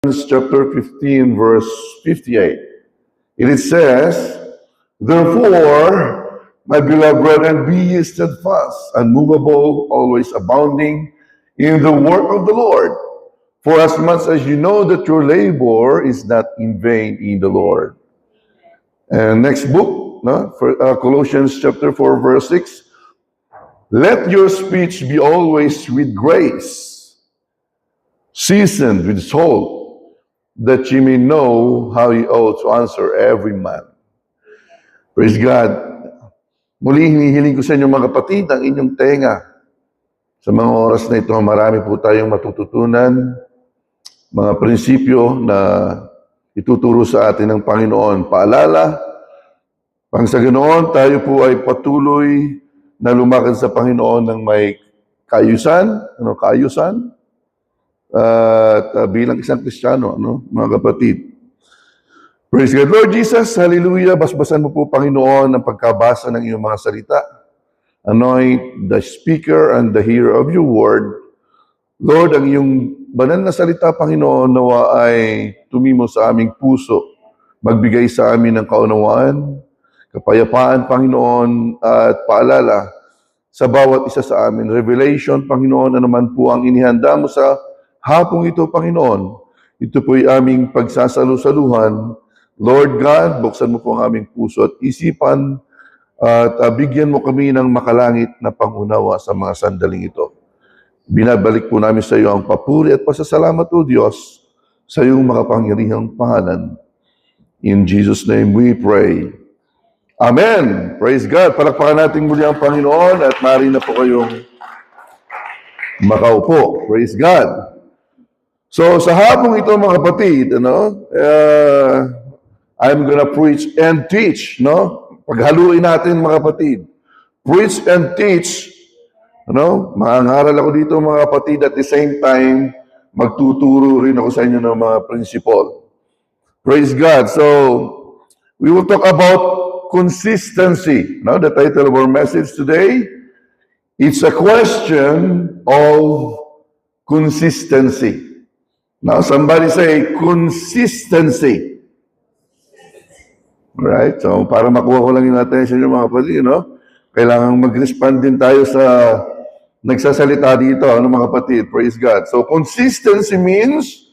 chapter 15, verse 58. It says, "Therefore, my beloved brethren, be ye steadfast, unmovable, always abounding in the work of the Lord. For as much as you know that your labor is not in vain in the Lord." And next book, no? Colossians chapter 4, verse 6. "Let your speech be always with grace, seasoned with salt, that ye may know how ye ought to answer every man." Praise God. Muli hinihiling ko sa inyo mga kapatid ang inyong tenga. Sa mga oras na ito, marami po tayong matututunan, mga prinsipyo na ituturo sa atin ng Panginoon. Paalala, pang sa ganoon, tayo po ay patuloy na lumakad sa Panginoon ng may kaayusan, at bilang isang Kristiyano, mga kapatid. Praise God. Lord Jesus, hallelujah. Basbasan mo po, Panginoon, ang pagkabasa ng iyong mga salita. Anoint the speaker and the hearer of your word. Lord, ang iyong banal na salita, Panginoon, nawa ay tumimo sa aming puso. Magbigay sa amin ng kaunawaan, kapayapaan, Panginoon, at paalala sa bawat isa sa amin. Revelation, Panginoon, na naman po ang inihanda mo sa hapong ito, Panginoon. Ito po'y aming pagsasalu-saluhan. Lord God, buksan mo po ang aming puso at isipan at bigyan mo kami ng makalangit na pangunawa sa mga sandaling ito. Binabalik po namin sa iyo ang papuri at pasasalamat, O Diyos, sa iyong makapangyarihang pangalan. In Jesus' name we pray. Amen. Praise God. Palakpakan natin muli ang Panginoon at maaari na po kayong makaupo. Praise God. So sa hapong ito, mga kapatid, I'm gonna preach and teach, Paghaluin natin, mga kapatid. Preach and teach, Mangaral ako dito, mga kapatid, at the same time, magtuturo rin ako sa inyo ng mga principle. Praise God. So, we will talk about consistency. The title of our message today, it's a question of consistency. Now, somebody say, consistency. Right? So, para makuha ko lang yung attention ng mga kapatid, kailangan mag-respond din tayo sa nagsasalita dito, mga kapatid. Praise God. So, consistency means,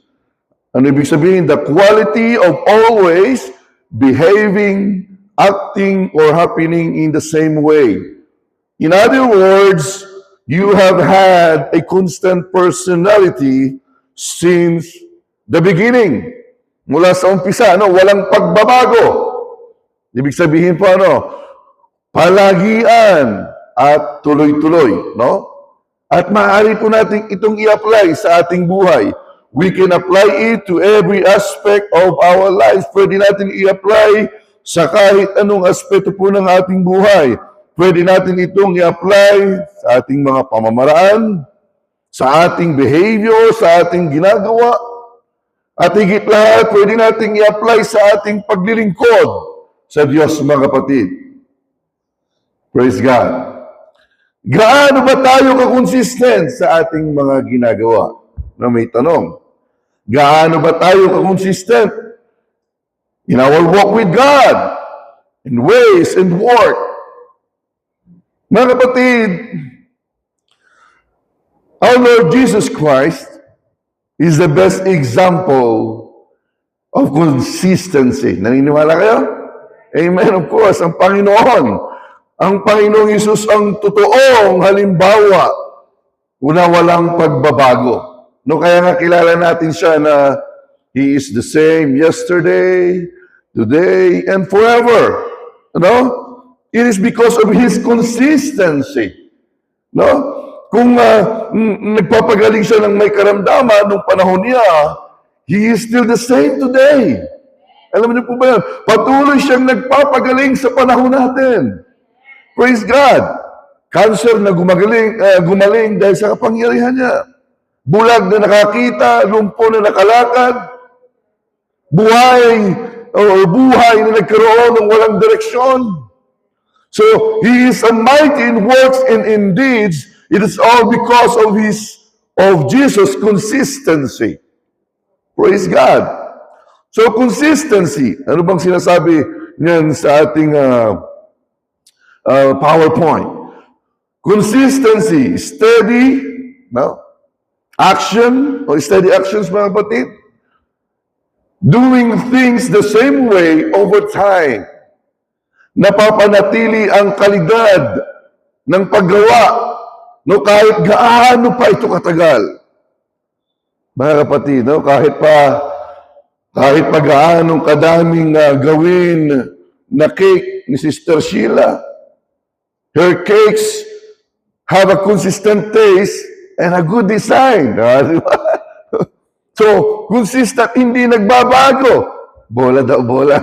ano ibig sabihin? The quality of always behaving, acting, or happening in the same way. In other words, you have had a constant personality since the beginning. Mula sa umpisa, walang pagbabago. Ibig sabihin po, palagian at tuloy-tuloy, At maaari po natin itong i-apply sa ating buhay. We can apply it to every aspect of our lives. Pwede natin i-apply sa kahit anong aspeto po ng ating buhay. Pwede natin itong i-apply sa ating mga pamamaraan, sa ating behavior, sa ating ginagawa. At higit lahat, pwede natin i-apply sa ating paglilingkod sa Diyos, mga kapatid. Praise God. Gaano ba tayo ka-consistent sa ating mga ginagawa? May tanong. Gaano ba tayo ka-consistent in our walk with God, in ways and work? Mga kapatid, our Lord Jesus Christ is the best example of consistency. Naniniwala kayo? Amen, of course. Ang Panginoong Hesus ang totoong halimbawa na walang pagbabago. Kaya nga kilala natin siya na He is the same yesterday, today, and forever. It is because of His consistency. Kung nagpapagaling siya ng may karamdaman nung panahon niya, He is still the same today. Alam niyo po ba yan? Patuloy siyang nagpapagaling sa panahon natin. Praise God. Cancer na gumaling dahil sa kapangyarihan niya. Bulag na nakakita, lumpo na nakalakad, buhay na nagkaroon ng walang direksyon. So, He is a mighty in works and in deeds. It is all because of Jesus' consistency. Praise God. So, consistency. Ano bang sinasabi niyan sa ating PowerPoint? Consistency, steady, no? Action, o steady actions mga kapatid. Doing things the same way over time. Napapanatili ang kalidad ng paggawa, no, kahit gaano pa ito katagal. Mga kapatid, no, kahit pa gaanong kadaming gawin na cake ni Sister Sheila, her cakes have a consistent taste and a good design. So, consistent, hindi nagbabago. Bola daw, bola.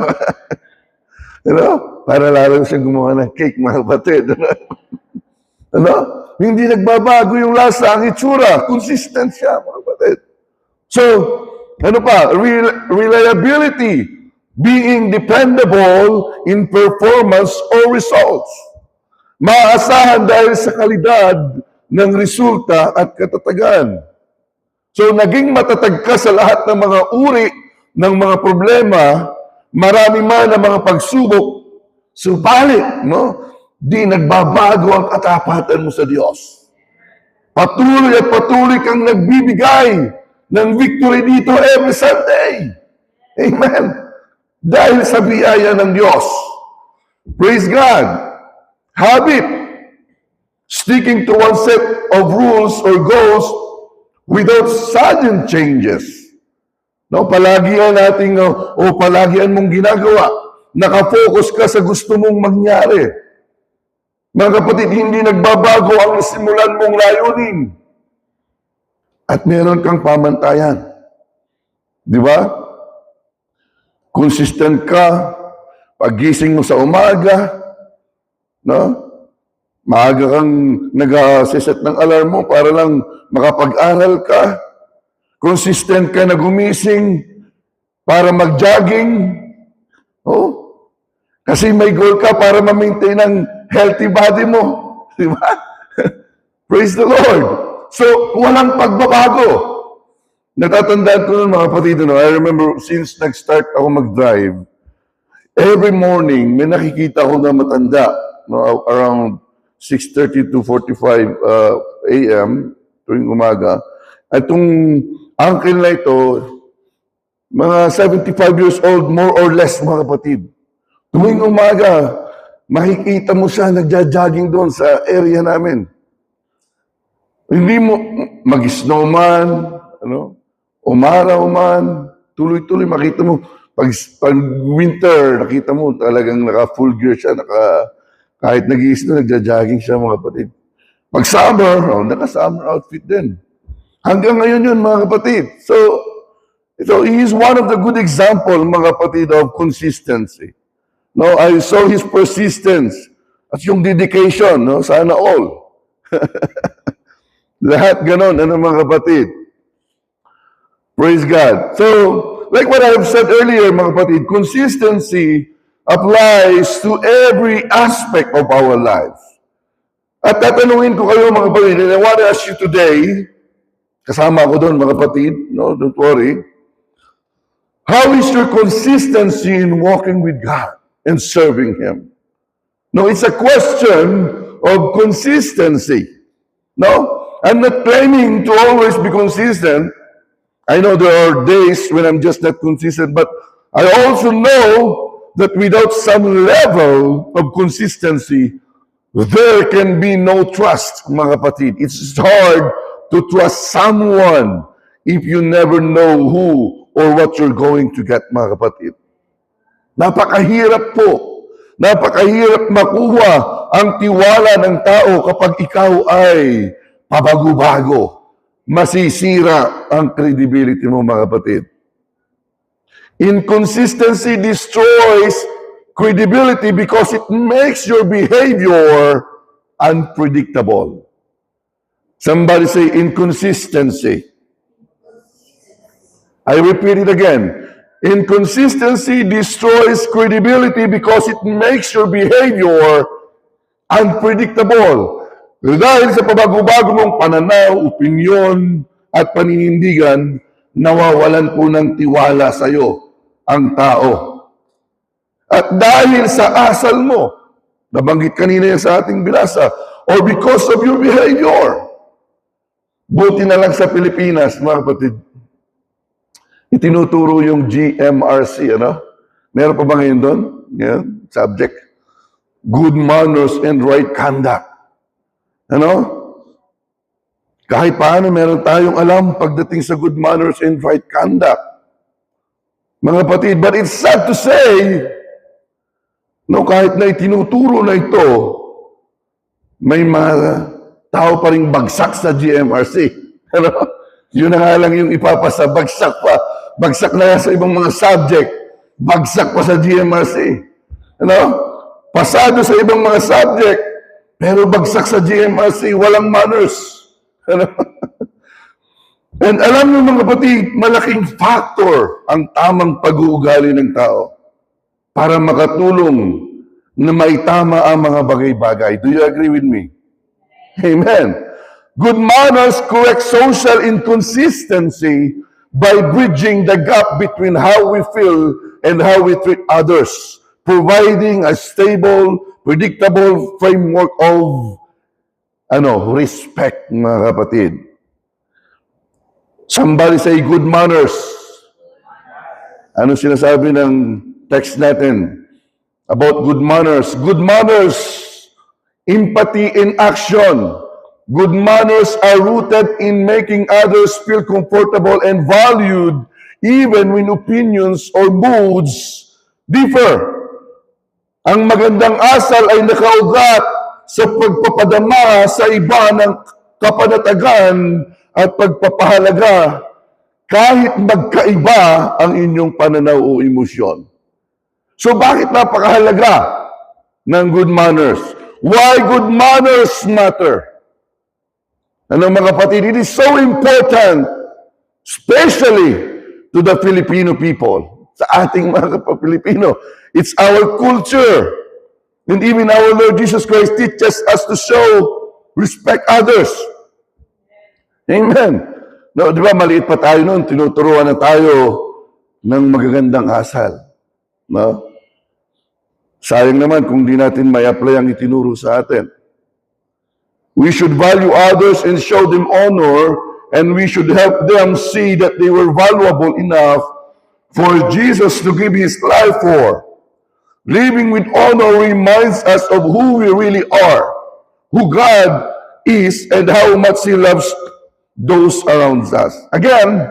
Para lalo siyang gumawa ng cake, mga kapatid. Hindi nagbabago yung lasa, ang itsura. Consistent siya, mga kapatid. So, reliability, being dependable in performance or results. Maaasahan dahil sa kalidad ng resulta at katatagan. So, naging matatag ka sa lahat ng mga uri ng mga problema, marami man ang mga pagsubok, subalit, di nagbabago ang katapatan mo sa Diyos. Patuloy at patuloy kang nagbibigay ng victory dito every Sunday. Amen. Dahil sa biyaya ng Diyos. Praise God. Habit. Sticking to one set of rules or goals without sudden changes. Palagian natin, palagian mong ginagawa. Nakafocus ka sa gusto mong mangyari. Mga kapatid, hindi nagbabago ang simulan mong layunin. At meron kang pamantayan. Di ba? Consistent ka, pagising mo sa umaga, maaga kang nag-set ng alarm mo para lang makapag-aral ka. Consistent ka na gumising para mag-jogging. Kasi may goal ka para ma-maintain ang healthy body mo. Di ba? Praise the Lord. So, walang pagbabago. Natatandaan ko nun, mga kapatid, I remember since nag-start ako mag-drive, every morning, may nakikita ko na matanda, around 6:30 to 45 a.m. tuwing umaga. At itong uncle na ito, mga 75 years old, more or less, mga kapatid. Tuwing umaga, makikita mo siya nagja-jogging doon sa area namin. Hindi mo mag-snow man, umaraw man, tuloy-tuloy makita mo. Pag winter, nakita mo talagang naka-full gear siya, kahit nag-i-snow, nagja-jogging siya, mga kapatid. Pag summer, naka-summer outfit din. Hanggang ngayon yun, mga kapatid. So he is one of the good example, mga kapatid, of consistency. I saw his persistence at yung dedication, sana all. Lahat ganon, mga kapatid. Praise God. So, like what I have said earlier, mga kapatid, consistency applies to every aspect of our lives. At tatanungin ko kayo, mga kapatid, and I want to ask you today, kasama ko doon, mga kapatid, don't worry, how is your consistency in walking with God and serving Him? It's a question of consistency. I'm not claiming to always be consistent. I know there are days when I'm just not consistent, but I also know that without some level of consistency, there can be no trust, mga kapatid. It's hard to trust someone if you never know who or what you're going to get, mga kapatid. Napakahirap po. Napakahirap makuha ang tiwala ng tao kapag ikaw ay pabago-bago. Masisira ang credibility mo, mga kapatid. Inconsistency destroys credibility because it makes your behavior unpredictable. Somebody say inconsistency. I repeat it again. Inconsistency destroys credibility because it makes your behavior unpredictable. Dahil sa pabago-bago mong pananaw, opinyon, at paninindigan, nawawalan po ng tiwala sa iyo ang tao. At dahil sa asal mo, nabanggit kanina yan sa ating binasa, or because of your behavior, buti na lang sa Pilipinas, mga kapatid, itinuturo yung GMRC, ano? Meron pa ba ngayon doon? Ngayon, subject. Good manners and right conduct. Ano? Kahit paano, meron tayong alam pagdating sa good manners and right conduct. Mga kapatid, but it's sad to say, no, kahit na itinuturo na ito, may mga tao pa ring bagsak sa GMRC. Ano? Yun na nga lang yung ipapasa, bagsak pa. Bagsak na sa ibang mga subject. Bagsak pa sa GMRC. Ano? Pasado sa ibang mga subject, pero bagsak sa GMRC, walang manners. Ano? And alam niyo mga kapatid, malaking factor ang tamang pag-uugali ng tao para makatulong na maitama ang mga bagay-bagay. Do you agree with me? Amen. Good manners correct social inconsistency by bridging the gap between how we feel and how we treat others, providing a stable, predictable framework of respect, mga kapatid. Somebody say good manners. Ano sinasabi ng text natin about good manners? Good manners, empathy in action. Good manners are rooted in making others feel comfortable and valued even when opinions or moods differ. Ang magandang asal ay nakaugat sa pagpapadama sa iba ng kapanatagan at pagpapahalaga kahit magkaiba ang inyong pananaw o emosyon. So bakit napakahalaga ng good manners? Why good manners matter? Ano mga kapatid, it is so important, especially to the Filipino people, sa ating mga Pilipino. It's our culture. And even our Lord Jesus Christ teaches us to show respect others. Amen. No, di ba maliit pa tayo noon, tinuturuan na tayo ng magagandang asal. No? Sayang naman kung di natin may apply ang itinuro sa atin. We should value others and show them honor, and we should help them see that they were valuable enough for Jesus to give His life for. Living with honor reminds us of who we really are, who God is, and how much He loves those around us. Again,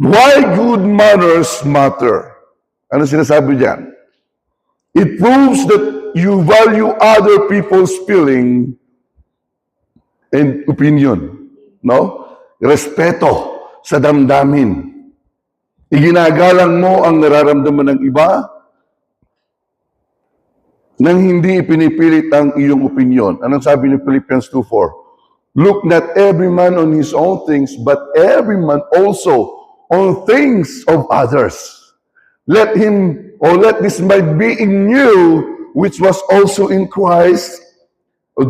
why good manners matter? Ano sinasabi diyan? It proves that you value other people's feeling and opinion. No? Respeto sa damdamin. Iginagalang mo ang nararamdaman ng iba nang hindi ipinipilit ang iyong opinion. Anong sabi ni Philippians 2:4? Look not every man on his own things, but every man also on things of others. Let this mind be in you, which was also in Christ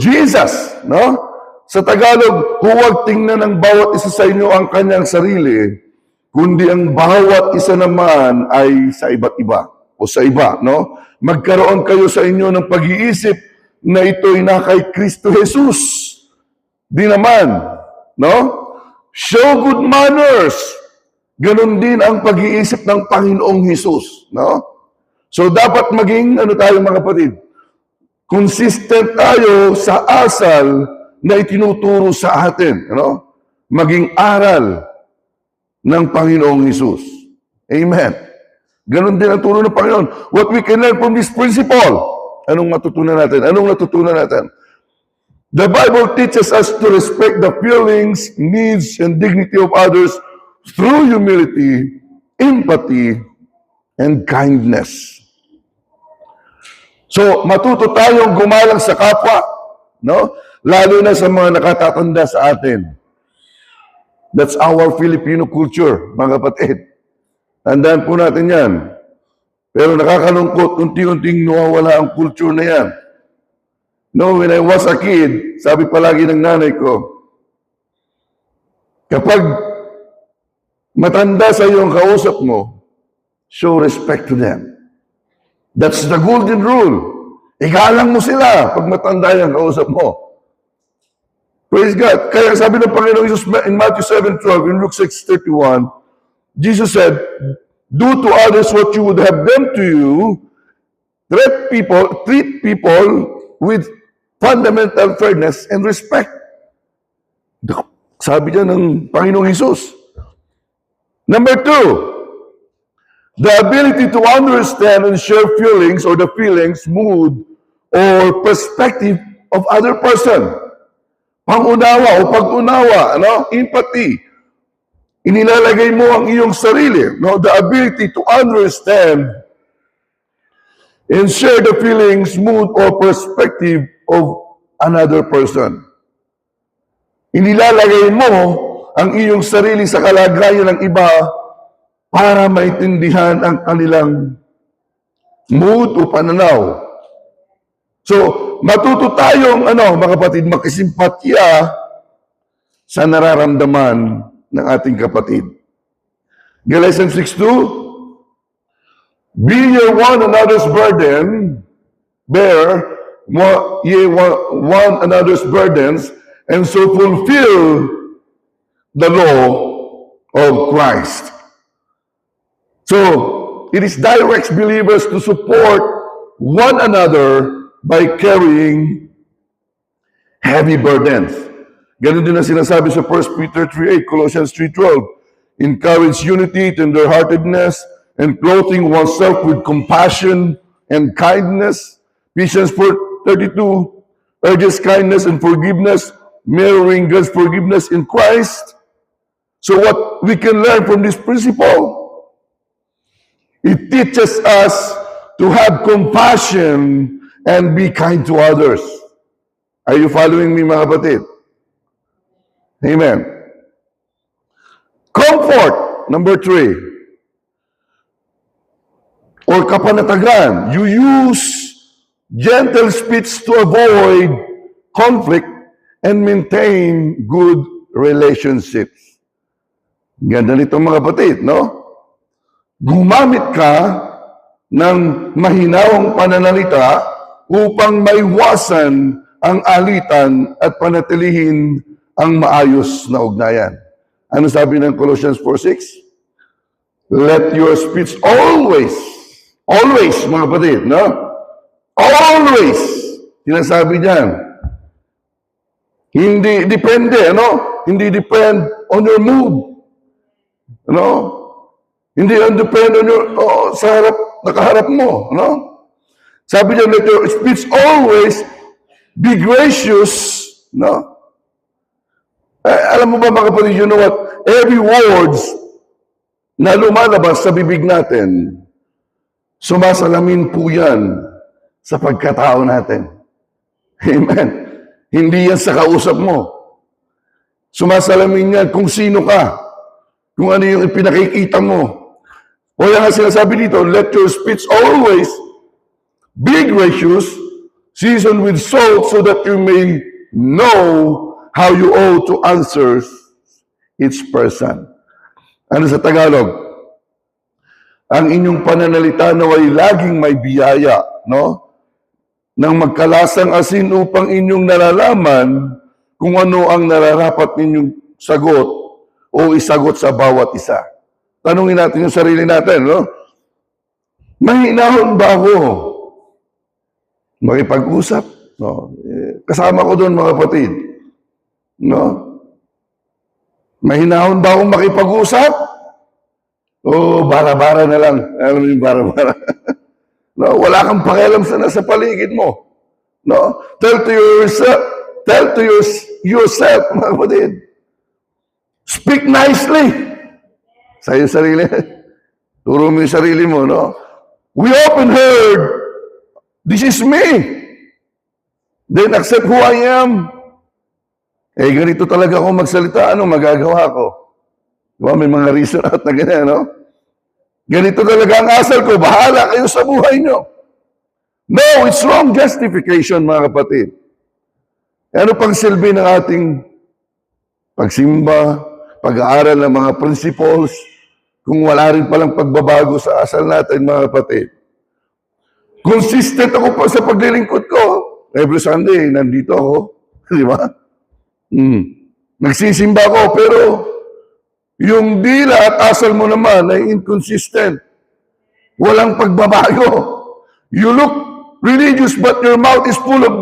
Jesus. No? Sa Tagalog, huwag tingnan ng bawat isa sa inyo ang kanyang sarili, kundi ang bawat isa naman ay sa iba't iba o sa iba, no? Magkaroon kayo sa inyo ng pag-iisip na ito'y na kay Kristo Jesus. Di naman, no? Show good manners. Ganon din ang pag-iisip ng Panginoong Jesus, no? So dapat maging tayo mga kapatid, consistent tayo sa asal na itinuturo sa atin, no? Maging aral ng Panginoong Jesus. Amen. Ganon din ang turo ng Panginoon. What we can learn from this principle. Anong matutunan natin? Anong natutunan natin? The Bible teaches us to respect the feelings, needs, and dignity of others through humility, empathy, and kindness. So, matuto tayong gumalang sa kapwa, no? Lalo na sa mga nakatatanda sa atin. That's our Filipino culture, mga kapatid. Tandaan po natin yan. Pero nakakalungkot, unti-unting nawawala ang culture na yan. No, when I was a kid, sabi palagi ng nanay ko, kapag matanda sa iyong kausap mo, show respect to them. That's the golden rule. Igalang mo sila pag matanda yung kausap mo. Praise God. Kaya sabi ng Panginoon Jesus in Matthew 7:12, in Luke 6:31, Jesus said, do to others what you would have done to you. Treat people with fundamental fairness and respect. Sabi niya ng Panginoong Jesus. Number 2, the ability to understand and share feelings or the feelings, mood, or perspective of other person. Pangunawa o pag-unawa, empathy. Inilalagay mo ang iyong sarili, the ability to understand and share the feelings, mood, or perspective of another person. Inilalagay mo ang iyong sarili sa kalagayan ng iba para maintindihan ang kanilang mood o pananaw. So, matuto tayong, mga kapatid, makisimpatya sa nararamdaman ng ating kapatid. Galatians 6:2, be ye one another's burden, bear ye one another's burdens, and so fulfill the law of Christ. So, it is directs believers to support one another by carrying heavy burdens. Ganun din ang sinasabi sa 1 Peter 3:8, Colossians 3:12. Encourage unity, tenderheartedness, and clothing oneself with compassion and kindness. Ephesians 4:32 urges kindness and forgiveness, mirroring God's forgiveness in Christ. So what we can learn from this principle, it teaches us to have compassion and be kind to others. Are you following me, mga kapatid? Amen. Comfort, number 3. Or kapanatagan. You use gentle speech to avoid conflict and maintain good relationships. Ganda nito, mga kapatid, Gumamit ka ng mahinahong pananalita upang maiwasan ang alitan at panatilihin ang maayos na ugnayan. Ano sabi ng Colossians 4:6? Let your speech always, mga kapatid, always, sinasabi diyan. Hindi depende, Hindi depend on your mood. Hindi depend on your, nakaharap mo, Sabi niya, let your speech always be gracious, alam mo ba, mga kapatid, you know what? Every words na lumalabas sa bibig natin, sumasalamin po yan sa pagkatao natin. Amen. Hindi yan sa kausap mo. Sumasalamin yan kung sino ka, kung ano yung ipinakikita mo. O yan nga sinasabi dito, let your speech always be gracious, seasoned with salt, so that you may know how you ought to answer each person. Ano sa Tagalog? Ang inyong pananalita naway laging may biyaya, nang magkalasang asin upang inyong nalalaman kung ano ang nararapat ninyong sagot o isagot sa bawat isa. Tanungin natin yung sarili natin, Mahinahon ba ako makipag-usap? Kasama ko doon, mga kapatid. Mahinahon ba akong makipag-usap? O bara-bara na lang? Alam mo yung bara-bara? Wala kang pakialam sa nasa paligid mo. Tell to yourself, mga kapatid. Speak nicely. Sa iyong sarili. Turo mo yung sarili mo, We often heard, this is me. Then accept who I am. Ganito talaga ako magsalita, magagawa ko? May mga reason out na ganyan, Ganito talaga ang asal ko, bahala kayo sa buhay nyo. No, it's wrong justification, mga kapatid. Ano pang silbi ng ating pagsimba, pag-aaral ng mga principles, kung wala rin palang pagbabago sa asal natin, mga kapatid. Consistent ako pa sa paglilingkod ko. Every Sunday, nandito ako. Di ba? Nagsisimba ako, pero yung dila at asal mo naman ay inconsistent. Walang pagbabago. You look religious, but your mouth is full of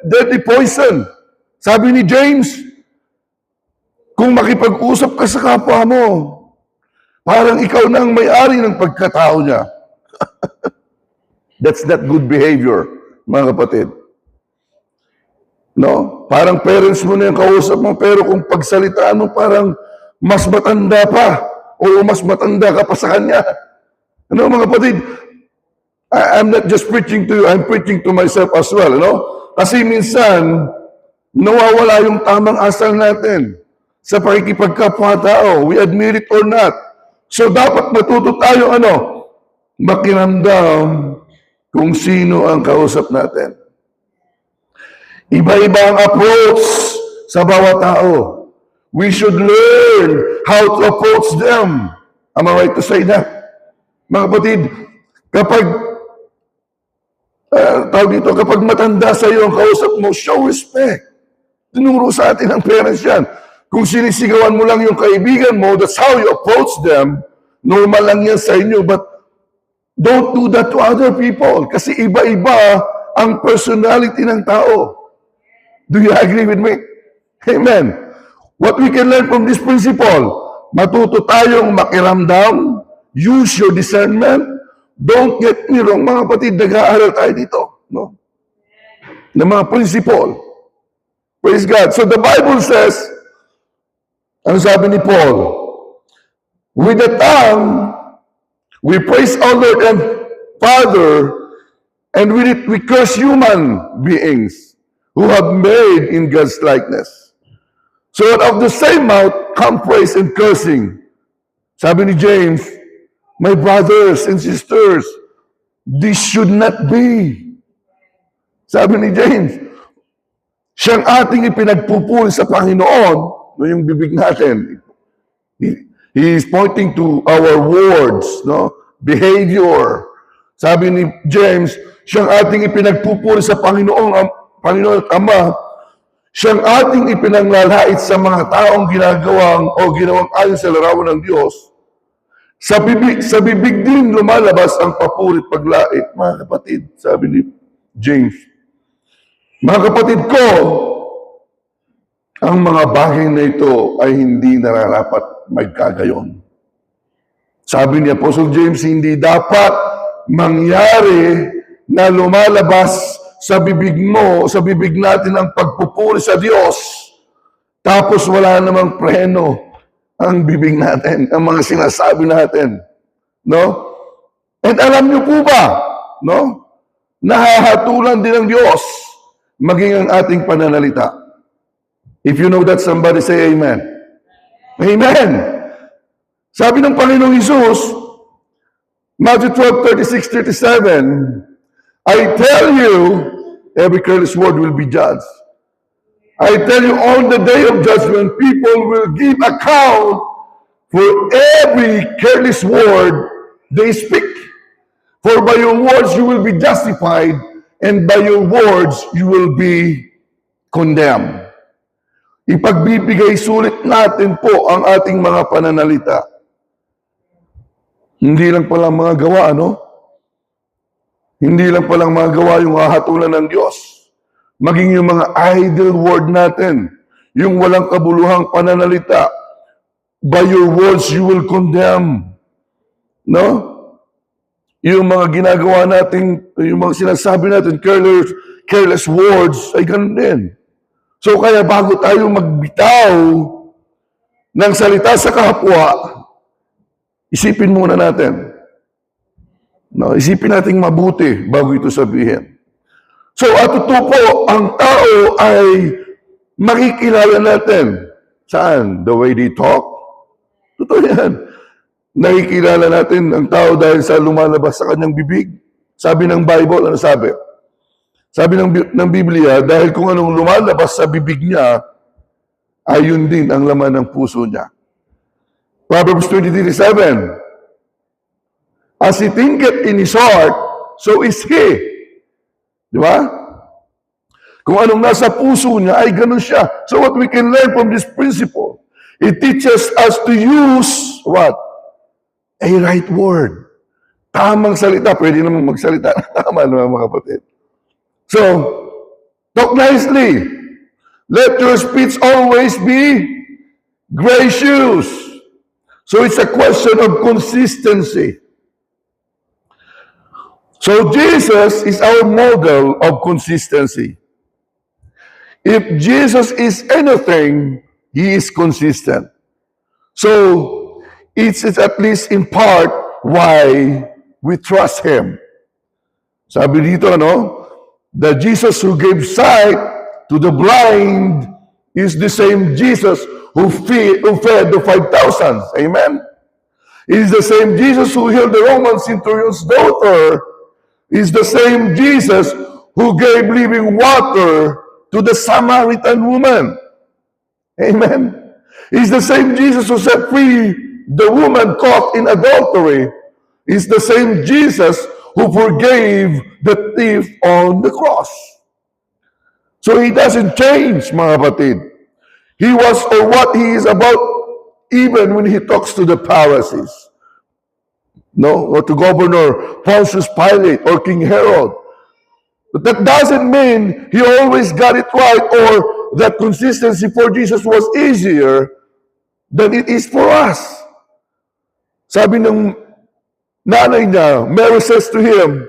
deadly poison. Sabi ni James, kung makipag-usap ka sa kapwa mo, parang ikaw na ang may-ari ng pagkatao niya. That's not good behavior, mga kapatid. No? Parang parents mo na yung kausap mo, pero kung pagsalitaan mo, parang mas matanda pa, o mas matanda ka pa sa kanya. Ano, mga kapatid? I'm not just preaching to you, I'm preaching to myself as well. No? Kasi minsan, nawawala yung tamang asal natin sa pakikipagkapwa-tao. We admit it or not. So, dapat matuto tayo, makiramdam kung sino ang kausap natin. Iba-iba ang approach sa bawat tao. We should learn how to approach them. Am I right to say that? Mga kapatid, kapag matanda sa iyo ang kausap mo, show respect. Tinuro sa atin ang parents yan. Kung sinisigawan mo lang yung kaibigan mo, that's how you approach them. Normal lang yan sa inyo, but don't do that to other people. Kasi iba-iba ang personality ng tao. Do you agree with me? Amen. What we can learn from this principle, matuto tayong makiramdam, use your discernment. Don't get me wrong, mga kapatid, nag-aaral tayo dito. No? Ng mga principle. Praise God. So the Bible says, ano sabi ni Paul? With the tongue, we praise our Lord and Father, and with it we curse human beings who have made in God's likeness. So out of the same mouth come praise and cursing. Sabi ni James, my brothers and sisters, this should not be. Sabi ni James, siyang ating ipinagpupuri sa Panginoon, no, yung bibig natin. He is pointing to our words, no? Behavior. Sabi ni James, siyang ating ipinagpupuri sa Panginoon at Ama, siyang ating ipinanglalait sa mga taong ginawang ayon sa larawan ng Diyos. Sa bibig din lumalabas ang papuri at paglait, mga kapatid, sabi ni James. Mga kapatid ko, ang mga bagay na ito ay hindi nararapat magkagayon. Sabi ni Apostle James, hindi dapat mangyari na lumalabas sa bibig mo, sa bibig natin ang pagpupuri sa Diyos, tapos wala namang preno ang bibig natin, ang mga sinasabi natin. No? And alam niyo po ba, no? Nahahatulan din ng Diyos maging ang ating pananalita. If you know that, somebody say amen. Amen. Sabi ng Panginoong Hesus, Matthew 12:36-37, I tell you, every careless word will be judged. I tell you, on the day of judgment, people will give account for every careless word they speak. For by your words you will be justified, and by your words you will be condemned. Ipagbibigay sulit natin po ang ating mga pananalita. Hindi lang palang mga gawa, Hindi lang palang mga gawa yung hahatulan ng Diyos. Maging yung mga idle word natin, yung walang kabuluhang pananalita. By your words you will condemn. No? Yung mga ginagawa natin, yung mga sinasabi natin, careless words, ay ganun din. So kaya bago tayo magbitaw ng salita sa kapwa, isipin muna natin. No, isipin natin mabuti bago ito sabihin. So at ito po, ang tao ay makikilala natin. Saan? The way they talk? Totoo yan. Nakikilala natin ang tao dahil sa lumalabas sa kanyang bibig. Sabi ng Bible, ano sabi? Sabi ng Biblia, dahil kung anong lumalabas sa bibig niya, ayun din ang laman ng puso niya. Proverbs 23:7. As he thinketh in his heart, so is he. Di ba? Kung anong nasa puso niya, ay ganun siya. So what we can learn from this principle, it teaches us to use what? A right word. Tamang salita. Pwede naman magsalita. Tama naman mga kapatid. So, talk nicely. Let your speech always be gracious. So it's a question of consistency. So Jesus is our model of consistency. If Jesus is anything, He is consistent. So, it's at least in part why we trust Him. Sabi dito, the Jesus who gave sight to the blind is the same Jesus who fed the 5,000. Amen? Is the same Jesus who healed the Roman centurion's daughter. Is the same Jesus who gave living water to the Samaritan woman. Amen. Is the same Jesus who set free the woman caught in adultery. Is the same Jesus who forgave the thief on the cross. So He doesn't change, mga kapatid. He was or what He is about even when He talks to the Pharisees. Or to Governor Pontius Pilate or King Herod. But that doesn't mean He always got it right or that consistency for Jesus was easier than it is for us. Sabi ng nanay niya, Mary says to Him,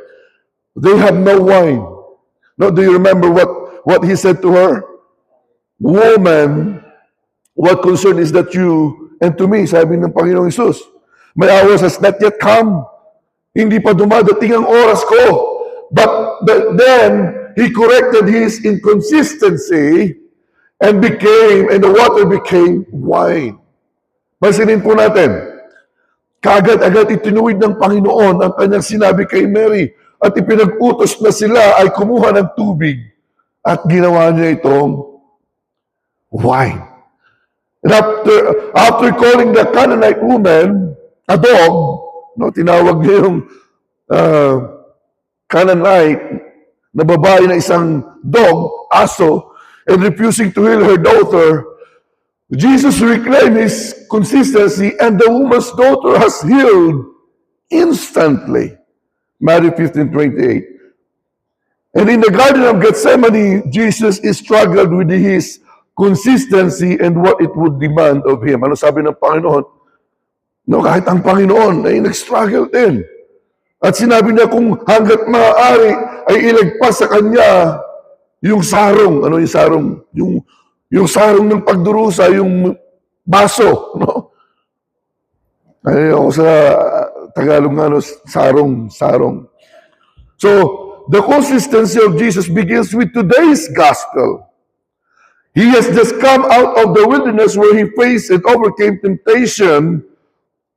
they have no wine. No, do you remember what He said to her? Woman, what concern is that you and to me? Sabi ng Panginoong Hesus, my hour has not yet come. Hindi pa dumadating ang oras ko. But then, He corrected his inconsistency and the water became wine. Masinin po natin, kaagad-agad itinuwid ng Panginoon ang kanyang sinabi kay Mary at ipinag-utos na sila ay kumuha ng tubig at ginawa niya itong wine. And after calling the Canaanite woman a dog, tinawag niya yung Canaanite na babae na isang dog, aso, and refusing to heal her daughter, Jesus reclaimed His consistency and the woman's daughter has healed instantly. Matthew 15:28. And in the Garden of Gethsemane, Jesus struggled with His consistency and what it would demand of Him. Ano sabi ng Panginoon? Kahit ang Panginoon ay nag-struggle din. At sinabi niya kung hanggat maaari ay ilagpas sa Kanya yung sarong. Ano yung sarong? Yung sarong ng pagdurusa, yung baso. Ano sa Tagalog sarong. So, the consistency of Jesus begins with today's gospel. He has just come out of the wilderness where He faced and overcame temptation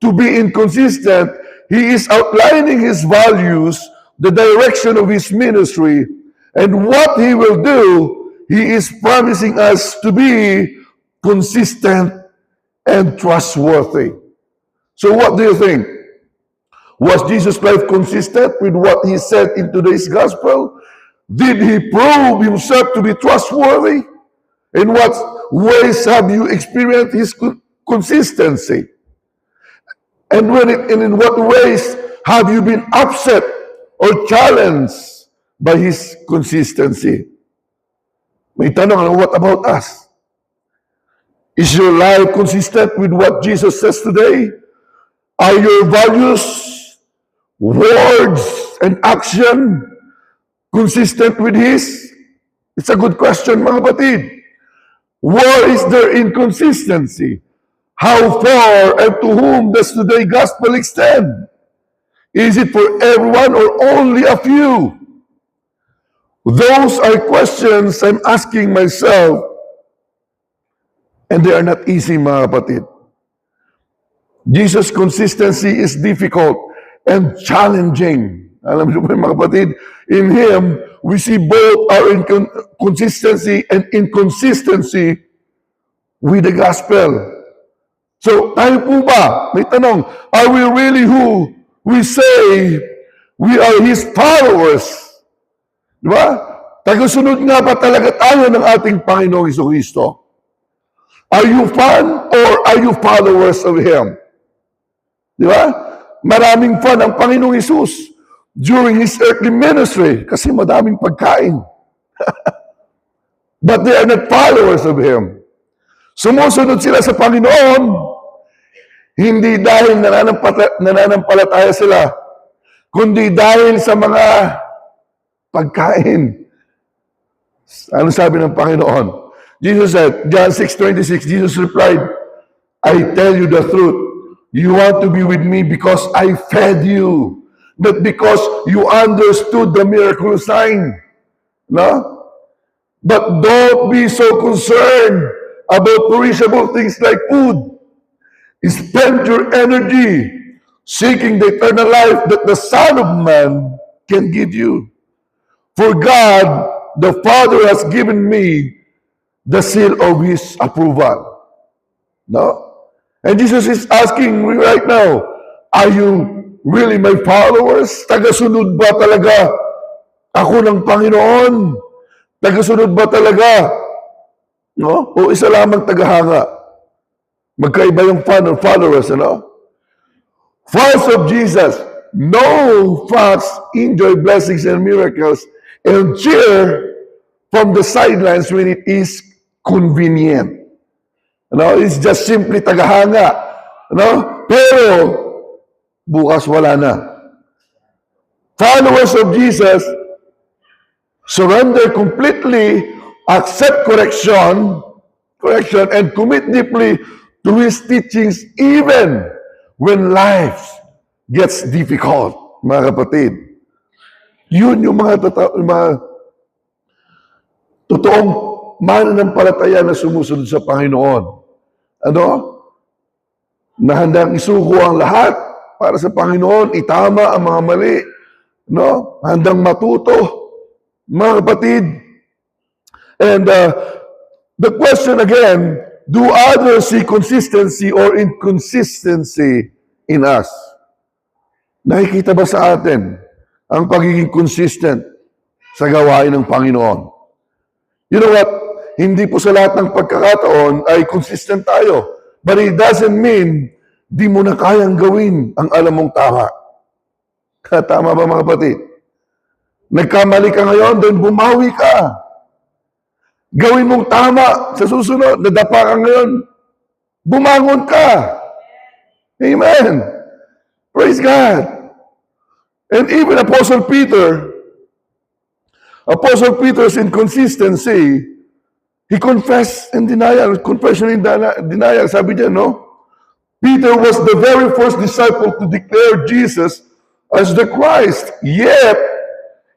to be inconsistent. He is outlining His values, the direction of His ministry, and what He will do. He is promising us to be consistent and trustworthy. So what do you think? Was Jesus' life consistent with what He said in today's gospel? Did He prove Himself to be trustworthy? In what ways have you experienced His consistency? And in what ways have you been upset or challenged by His consistency? May tanong, what about us? Is your life consistent with what Jesus says today? Are your values, words, and action consistent with His? It's a good question, mga kapatid. Where is there inconsistency? How far and to whom does today's gospel extend? Is it for everyone or only a few? Those are questions I'm asking myself, and they are not easy, mga kapatid. Jesus' consistency is difficult and challenging. Alam niyo po, mga kapatid, in Him, we see both our consistency and inconsistency with the gospel. So, tayo po ba, may tanong, are we really who we say we are His followers? Di ba? Tagasunod nga ba talaga tayo ng ating Panginoong Jesucristo? Are you fan or are you followers of Him? Di ba? Maraming fan ang Panginoong Hesus during His earthly ministry kasi madaming pagkain. But they are not followers of Him. Sumusunod sila sa Panginoon, hindi dahil nananampalataya sila, kundi dahil sa mga pagkain. Ano sabi ng Panginoon? Jesus said, John 6:26, Jesus replied, I tell you the truth. You want to be with me because I fed you, not because you understood the miracle sign. No? But don't be so concerned about perishable things like food. Spend your energy seeking the eternal life that the Son of Man can give you. For God, the Father, has given me the seal of His approval. No? And Jesus is asking me right now, are you really my followers? Tagasunod ba talaga ako ng Panginoon? Tagasunod ba talaga? No? O isa lamang tagahanga? Magkaiba yung fan or followers, ano? Followers of Jesus, no fans enjoy blessings and miracles and cheer from the sidelines when it is convenient. Ano? It's just simply tagahanga. Ano? Pero, bukas wala na. Followers of Jesus, surrender completely, accept correction, and commit deeply to His teachings even when life gets difficult, mga kapatid. Yun yung mga totoong mananampalataya na sumusunod sa Panginoon. Ano? Na handang isuko ang lahat para sa Panginoon, itama ang mga mali. No? Handang matuto, mga kapatid. And the question again, do others see consistency or inconsistency in us? Nakikita ba sa atin ang pagiging consistent sa gawain ng Panginoon? You know what? Hindi po sa lahat ng pagkakataon ay consistent tayo. But it doesn't mean di mo na kayang gawin ang alam mong tama. Tama ba mga kapatid? Nagkamali ka ngayon, then bumawi ka. Gawin mong tama sa susunod. Nadapa ka ngayon, bumangon ka. Amen. Praise God. And even Apostle Peter's inconsistency, he confessed in denial. Confession in denial. Sabi niya, no? Peter was the very first disciple to declare Jesus as the Christ. Yet,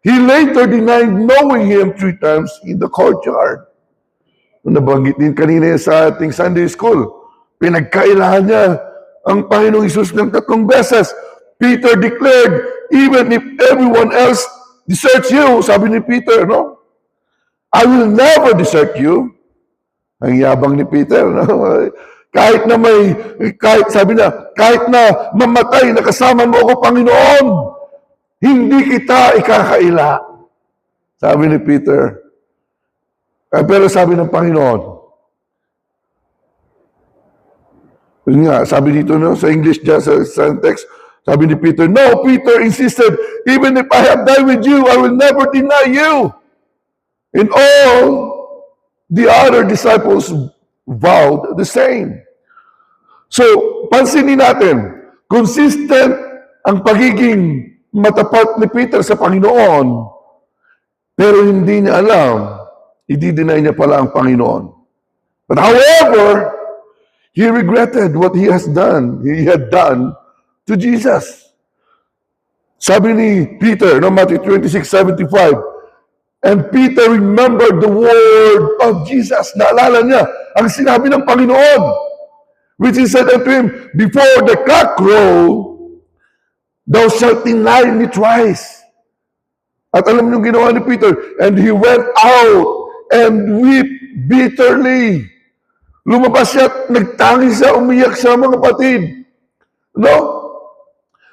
he later denied knowing Him 3 times in the courtyard. Nabanggit din kanina sa ating Sunday school. Pinagkailahan niya ang Panginoong Hesus ng 3 beses. Peter declared, even if everyone else deserts you, sabi ni Peter, no? I will never desert you. Ang yabang ni Peter, no? Kahit sabi niya, kahit na mamatay, nakasama mo ako, Panginoon, hindi kita ikakaila. Sabi ni Peter. Pero sabi ng Panginoon, yun nga, sabi dito, no, sa English dyan, sa text, sabi ni Peter, no, Peter insisted, even if I have died with you, I will never deny you. And all the other disciples vowed the same. So, pansinin natin, consistent ang pagiging matapat ni Peter sa Panginoon, pero hindi niya alam, i-deny niya pala ang Panginoon. But however, he regretted what he had done to Jesus. Sabi ni Peter, no, Matthew 26:75, and Peter remembered the word of Jesus. Naalala niya ang sinabi ng Panginoon, which he said unto him, before the cock crow, thou shalt deny me twice. At alam niyo ginawa ni Peter, and he went out and wept bitterly. Lumabas siya at nagtangis siya, umiyak siya, mga kapatid. No?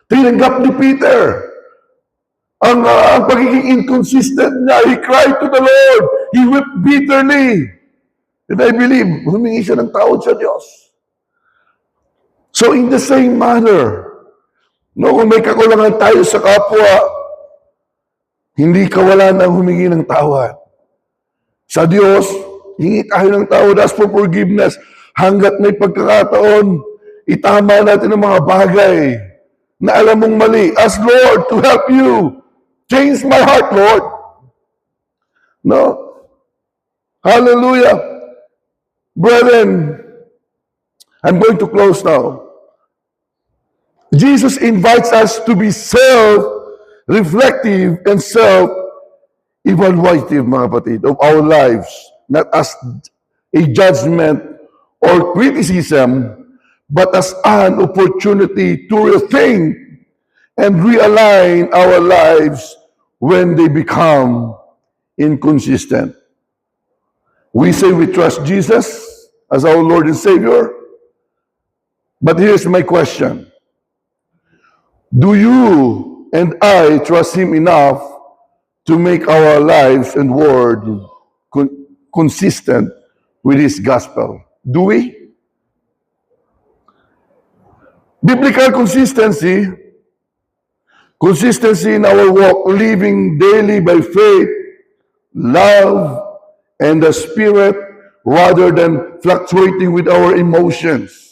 Tinanggap ni Peter ang pagiging inconsistent niya. He cried to the Lord. He wept bitterly. And I believe, humingi siya ng tawad sa Diyos. So in the same manner, no, kung may kakulangan tayo sa kapwa, hindi kawalan ang humingi ng tawad. Sa Diyos, hingi tayo ng tawad, ask for forgiveness. Hanggat may pagkakataon, itama natin ang mga bagay na alam mong mali. Ask Lord to help you. Change my heart, Lord. No? Hallelujah. Brethren, I'm going to close now. Jesus invites us to be self-reflective and self-evaluative, mga kapatid, of our lives, not as a judgment or criticism, but as an opportunity to rethink and realign our lives when they become inconsistent. We say we trust Jesus as our Lord and Savior, but here's my question. Do you and I trust Him enough to make our lives and word consistent with His gospel? Do we? Biblical consistency in our walk, living daily by faith, love, and the Spirit, rather than fluctuating with our emotions.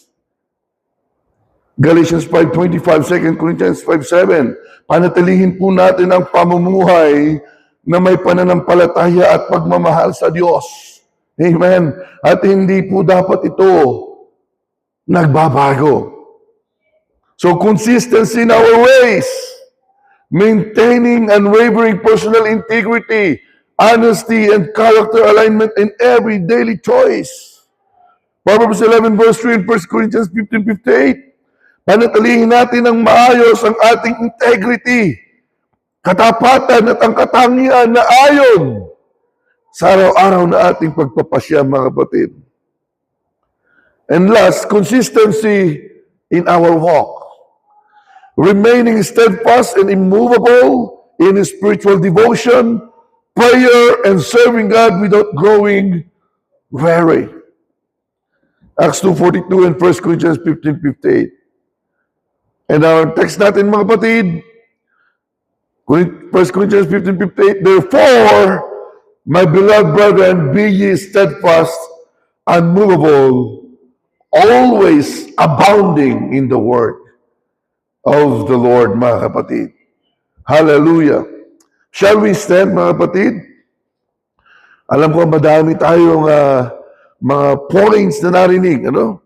Galatians 5:25, 2 Corinthians 5:7. Panatilihin po natin ang pamumuhay na may pananampalataya at pagmamahal sa Diyos. Amen. At hindi po dapat ito nagbabago. So consistency in our ways, maintaining unwavering personal integrity, honesty, and character alignment in every daily choice. Proverbs 11 verse 3 and 1 Corinthians 15:58. Panatilihin natin ng maayos ang ating integrity, katapatan at ang katangian na ayon sa araw-araw na ating pagpapasya, mga kapatid. And last, consistency in our walk. Remaining steadfast and immovable in spiritual devotion, prayer, and serving God without growing weary. Acts 2:42 and 1 Corinthians 15:58. And our text natin, mga kapatid, 1 Corinthians 15:58, therefore, my beloved brethren, be ye steadfast, unmovable, always abounding in the word of the Lord, mga kapatid. Hallelujah. Shall we stand, mga kapatid? Alam ko, madami tayong mga points na narinig, ano?